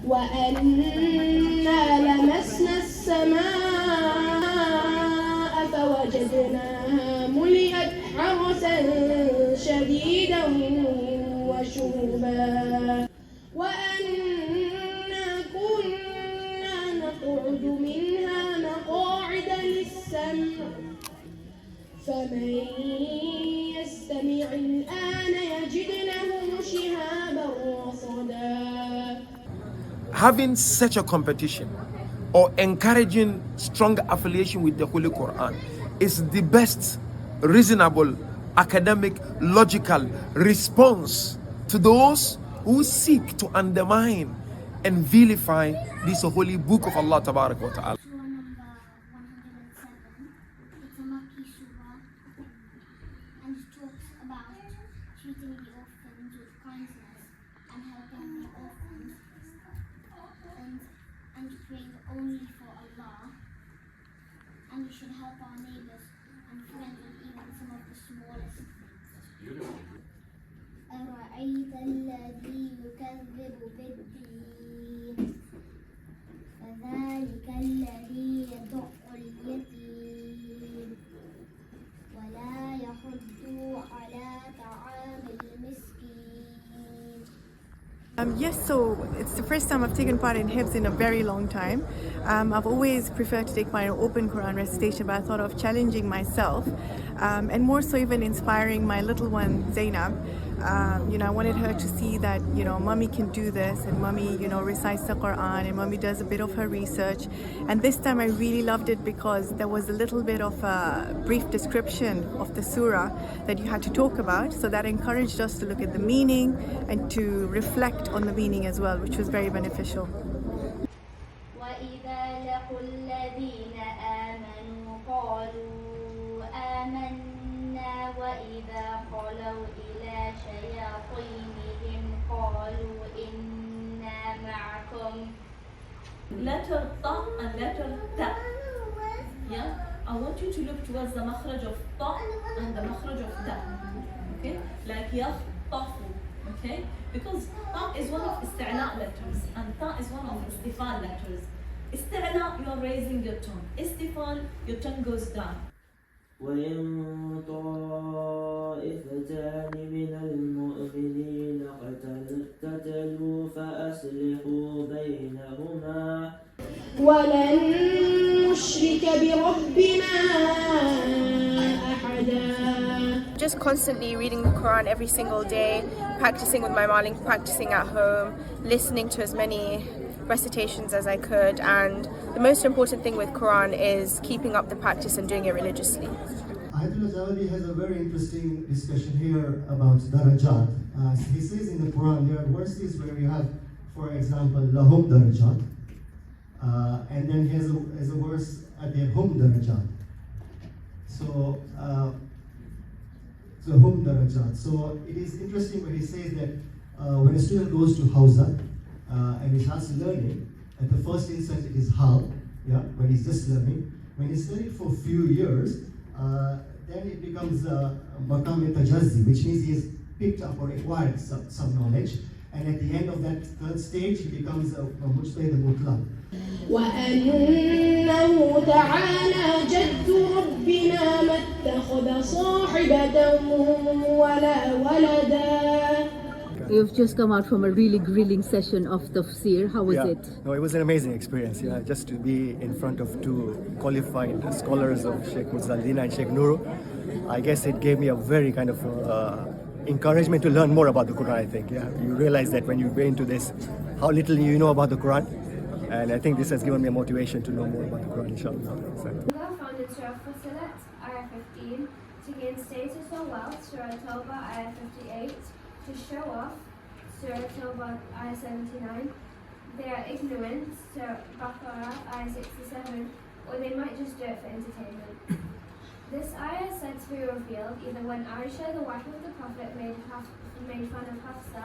وأنا لمسنا السماء فوجدناها ملئت حرسا شديدا وشهبا وأنا كنا نقعد منها مقاعد للسمع فمن يستمع الآن يجد له شهابا رصدا. Having such a competition or encouraging strong affiliation with the Holy Quran is the best reasonable, academic, logical response to those who seek to undermine and vilify this holy book of Allah Tabarak wa Ta'ala. Surah number 107. It's a Makki surah and it talks about treating the orphans with kindness and helping the orphans and praying only for Allah, and we should help our neighbors and friends and even some of the smallest things. أرأيت الذي يكذب بالدين فذلك الذي يدع اليتيم ولا يحض على طعام المسكين. Yes, so it's the first time I've taken part in Hifz in a very long time. I've always preferred to take part in open Quran recitation, but I thought of challenging myself and more so even inspiring my little one Zainab. I wanted her to see that, mommy can do this and mommy, recites the Quran and mommy does a bit of her research. And this time I really loved it because there was a little bit of a brief description of the surah that you had to talk about. So that encouraged us to look at the meaning and to reflect on the meaning as well, which was very beneficial. وإذا لقوا الذين آمنوا قالوا آمنا وإذا خلوا إلى شياطينهم قالوا إنا معكم. Letter ta and letter ta. Yeah, I want you to look towards the makhraj of ta and the makhraj of ta. Okay, like yakhtafu. Okay, because ta is one of isti'la letters and ta is one of istifal letters. Isti'la, you are raising your tone. Istifal, your tongue goes down. وإن طائفتان من المؤمنين اقتتلوا فأصلحوا بينهما ولن نشرك بربنا أحدا. Just constantly reading the Quran every single day, practicing with my mom, practicing at home, listening to as many recitations as I could, and the most important thing with Quran is keeping up the practice and doing it religiously. Ayatollah Jawadi has a very interesting discussion here about darajat. He says in the Quran there are verses where you have, for example, lahum darajat, and then he has a verse at the hum darajat. So hum darajat. So it is interesting when he says that when a student goes to Hausa and he starts learning, at the first instant it is hal, yeah, when he's just learning. When he's studied for a few years, then it becomes maqam tajazzi, which means he has picked up or acquired some knowledge, and at the end of that third stage he becomes a mujtahid mutlaq. وأنه تعالى جد ربنا ما اتخذ صاحبة ولا ولدا. You've just come out from a really grilling session of tafsir. How was it? No, it was an amazing experience. Yeah, just to be in front of two qualified scholars of Sheikh Muzzaldina and Sheikh Nuru. I guess it gave me a very kind of encouragement to learn more about the Quran. I think. Yeah, you realize that when you go into this, how little you know about the Quran, and I think this has given me a motivation to know more about the Quran. Inshallah. So. Allah found in Surah Fussilat, Ayah 15, to gain status or wealth, Surah Tawbah, Ayah 58. To show off, Surah Tawbah, Ayah 79, they are ignorant, Surah Baqarah, Ayah 67, or they might just do it for entertainment. This ayah is said to be revealed either when Aisha, the wife of the Prophet, made fun of Hafsa,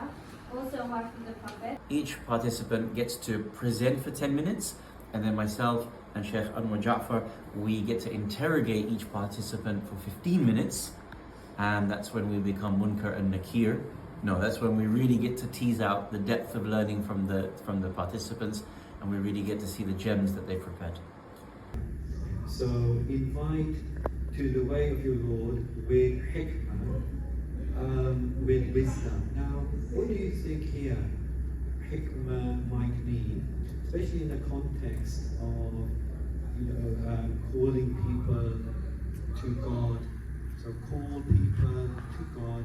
also a wife of the Prophet. Each participant gets to present for 10 minutes, and then myself and Sheikh Anwar Ja'far, we get to interrogate each participant for 15 minutes, and that's when we become Munkar and Nakir. No, that's when we really get to tease out the depth of learning from the participants, and we really get to see the gems that they've prepared. So invite to the way of your Lord with hikmah, with wisdom. Now, what do you think here hikmah might mean, especially in the context of calling people to God? So call people to God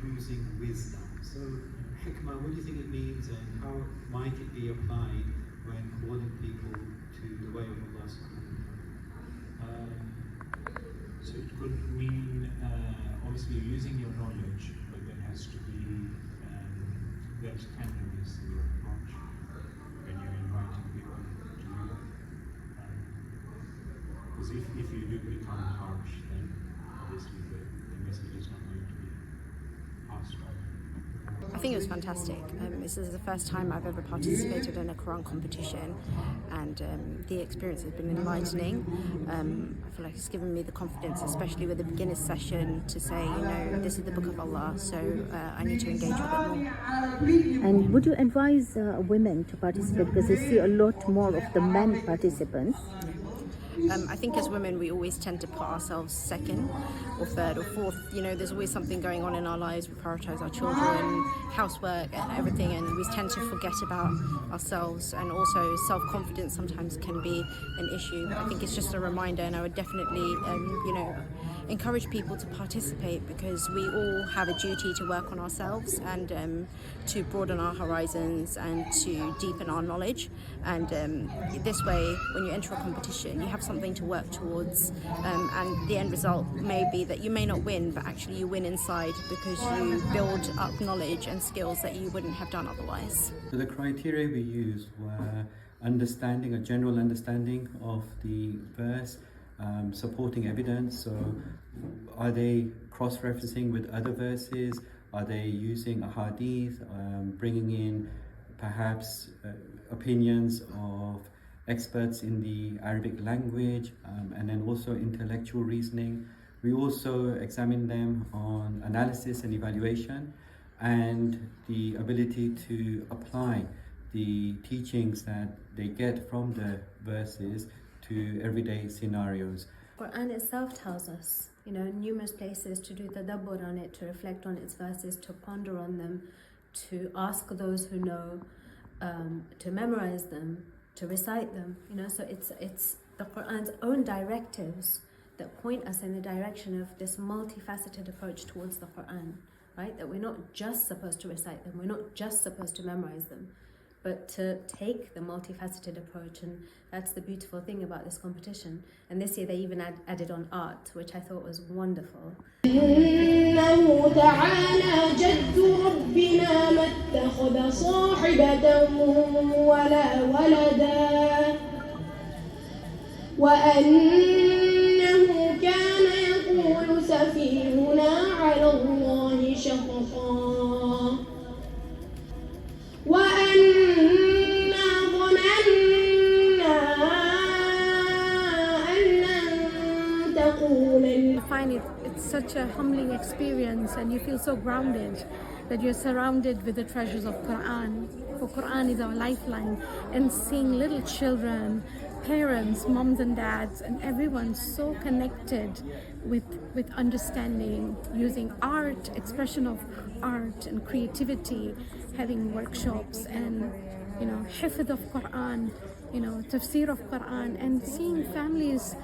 using wisdom. So hikmah, what do you think it means, and how might it be applied when calling people to the way of Allah subhanahu wa ta'ala? So it could mean, obviously using your knowledge, but there has to be that tenderness in your approach when you're inviting people to you. Because if you do become harsh, then obviously the message is not going to be passed on. I think it was fantastic. This is the first time I've ever participated in a Qur'an competition, and the experience has been enlightening. I feel like it's given me the confidence, especially with the beginner's session, to say, this is the Book of Allah, so I need to engage with it more. And would you advise women to participate, because you see a lot more of the men participants? I think as women we always tend to put ourselves second or third or fourth. There's always something going on in our lives. We prioritize our children, housework and everything, and we tend to forget about ourselves, and also self-confidence sometimes can be an issue. I think it's just a reminder, and I would definitely encourage people to participate, because we all have a duty to work on ourselves and to broaden our horizons and to deepen our knowledge. And this way, when you enter a competition, you have something to work towards, and the end result may be that you may not win, but actually you win inside, because you build up knowledge and skills that you wouldn't have done otherwise. So the criteria we used were a general understanding of the verse, supporting evidence. So are they cross-referencing with other verses? Are they using a hadith, bringing in perhaps opinions of experts in the Arabic language, and then also intellectual reasoning. We also examine them on analysis and evaluation, and the ability to apply the teachings that they get from the verses to everyday scenarios. Qur'an itself tells us, numerous places to do tadabbur on it, to reflect on its verses, to ponder on them, to ask those who know, to memorize them, to recite them. So it's the Qur'an's own directives that point us in the direction of this multifaceted approach towards the Qur'an, right? That we're not just supposed to recite them, we're not just supposed to memorize them, but to take the multifaceted approach. And that's the beautiful thing about this competition. And this year they even added on art, which I thought was wonderful. إنه تعالى جد ربنا ما اتخذ صاحبة ولا ولدا وأنه كان يقول سفيهنا على الله شططا وأنا ظننا أن لن تقول. I find it's such a humbling experience, and you feel so grounded that you're surrounded with the treasures of Qur'an. For Qur'an is our lifeline, and seeing little children, parents, moms and dads, and everyone so connected with understanding, using art, expression of art and creativity, having workshops, and hifd of Qur'an, tafsir of Qur'an, and seeing families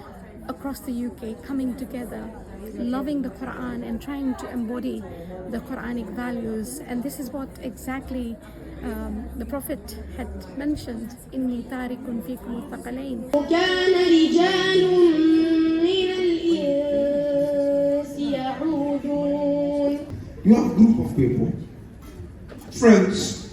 across the UK coming together, loving the Qur'an and trying to embody the Quranic values. And this is what exactly the Prophet had mentioned, إِنِّي تَارِكٌ فِيكُمُ الثَّقَلَيْنِ. وكان رجال من الإنس يعودون. You have a group of people, friends,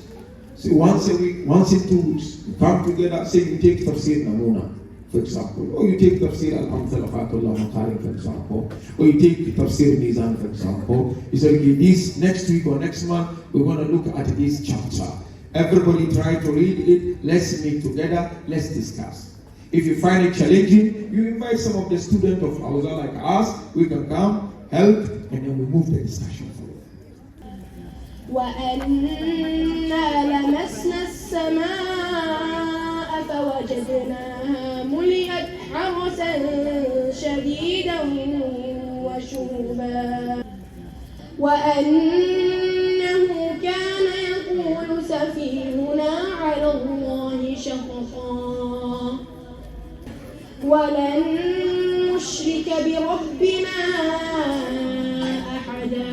say once a week, once in 2 weeks, you come together, say you take Tafsir Namuna, for example, or you take Tafsir Al-Amthal Fatullah Makarim, for example, or you take Tafsir Mizan, for example. You say, okay, this next week or next month, we want to look at this chapter. Everybody try to read it, let's meet together, let's discuss. If you find it challenging, you invite some of the students of Hausa like us, we can come, help, and then we move the discussion forward. وأنا لمسنا السماء فوجدناها ملئت حرسا شديدا وشهبا وأنه كان يقول سفيهنا على الله شططا ولن نشرك بربنا أحدا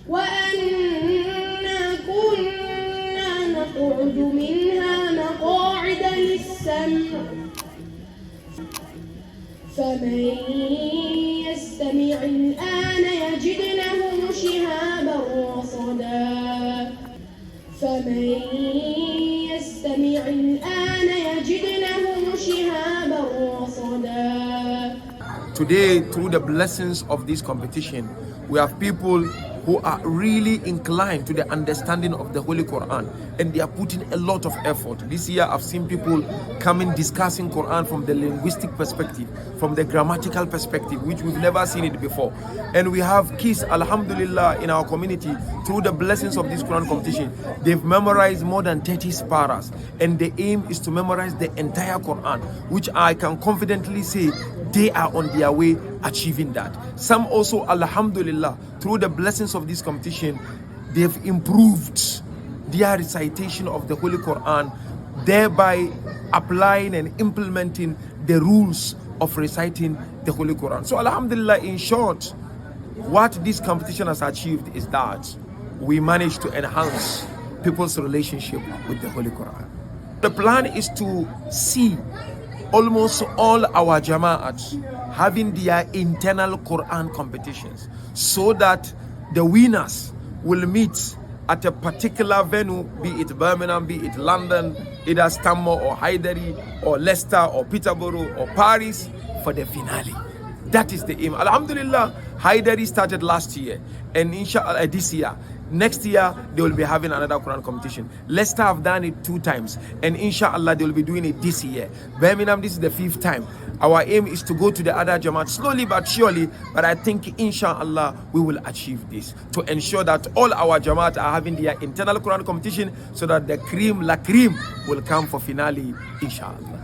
وأنا كنا نقعد منها مقاعد للسمع فمن يستمع الآن يجد له شهابا رصدا فمن يستمع الآن يجد له شهابا رصدا. Today, through the blessings of this competition, we have people who are really inclined to the understanding of the Holy Quran, and they are putting a lot of effort. This year I've seen people coming discussing Quran from the linguistic perspective, from the grammatical perspective, which we've never seen it before. And we have kids, alhamdulillah, in our community, through the blessings of this Quran competition. They've memorized more than 30 paras, and the aim is to memorize the entire Quran, which I can confidently say they are on their way achieving that. Some also, alhamdulillah, through the blessings of this competition, they've improved their recitation of the Holy Quran, thereby applying and implementing the rules of reciting the Holy Quran. So alhamdulillah, in short, what this competition has achieved is that we managed to enhance people's relationship with the Holy Quran. The plan is to see almost all our jama'at having their internal Quran competitions, so that the winners will meet at a particular venue, be it Birmingham, be it London, either Stamford or Hyderabad or Leicester or Peterborough or Paris for the finale. That is the aim. Alhamdulillah, Hyderabad started last year, and inshallah this year. Next year, they will be having another Quran competition. Leicester have done it 2 times, and inshallah, they will be doing it this year. Birmingham, this is the 5th time. Our aim is to go to the other Jamaat slowly but surely, but I think inshallah, we will achieve this to ensure that all our Jamaat are having their internal Quran competition, so that the cream la cream will come for finale, inshallah.